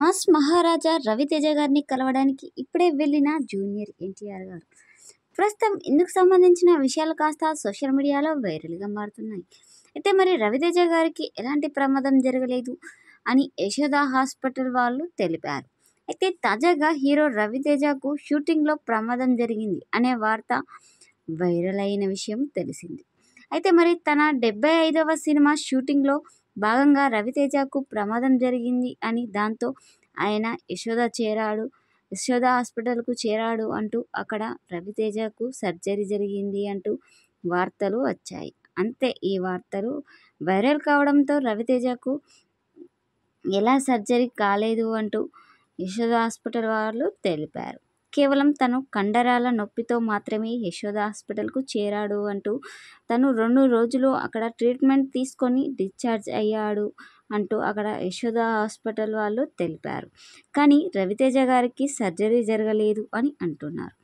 Mass మహారాజా రవితేజ గారిని కలవడానికి ఇప్పుడే వెళ్ళిన జూనియర్ ఎన్టీఆర్ గారు. ప్రస్తుతం ఇందుకు సంబంధించిన విషయాలు కాస్త సోషల్ మీడియాలో వైరల్గా మారుతున్నాయి. అయితే మరి రవితేజ గారికి ఎలాంటి ప్రమాదం జరగలేదు అని యశోద హాస్పిటల్ వాళ్ళు తెలిపారు. అయితే తాజాగా హీరో రవితేజకు షూటింగ్లో ప్రమాదం జరిగింది అనే వార్త వైరల్ అయిన విషయం తెలిసింది. అయితే మరి తన 75వ సినిమా షూటింగ్లో భాగంగా రవితేజకు ప్రమాదం జరిగింది అని, దాంతో ఆయన యశోద హాస్పిటల్కు చేరాడు అంటూ అక్కడ రవితేజకు సర్జరీ జరిగింది అంటూ వార్తలు వచ్చాయి. అంతే, ఈ వార్తలు వైరల్ కావడంతో రవితేజకు ఎలా సర్జరీ కాలేదు అంటూ యశోద హాస్పిటల్ వాళ్ళు తెలిపారు. కేవలం తను కండరాల నొప్పితో మాత్రమే యశోద హాస్పిటల్కు చేరాడు అంటూ, తను 2 రోజులు అక్కడ ట్రీట్మెంట్ తీసుకొని డిశ్చార్జ్ అయ్యాడు అంటూ అక్కడ యశోద హాస్పిటల్ వాళ్ళు తెలిపారు. కానీ రవితేజ గారికి సర్జరీ జరగలేదు అని అంటున్నారు.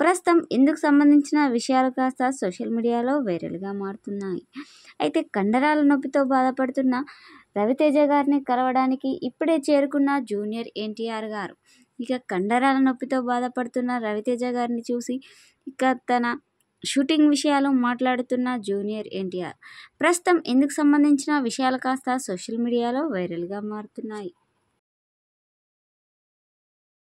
ప్రస్తుతం ఇందుకు సంబంధించిన విషయాలు కాస్త సోషల్ మీడియాలో వైరల్గా మారుతున్నాయి. అయితే కండరాల నొప్పితో బాధపడుతున్న రవితేజ గారిని కలవడానికి ఇప్పుడే చేరుకున్న జూనియర్ ఎన్టీఆర్ గారు ఇక కండరాల నొప్పితో బాధపడుతున్న రవితేజ గారిని చూసి ఇక తన షూటింగ్ విషయాలు మాట్లాడుతున్న జూనియర్ ఎన్టీఆర్. ప్రస్తుతం ఇందుకు సంబంధించిన విషయాలు కాస్త సోషల్ మీడియాలో వైరల్గా మారుతున్నాయి.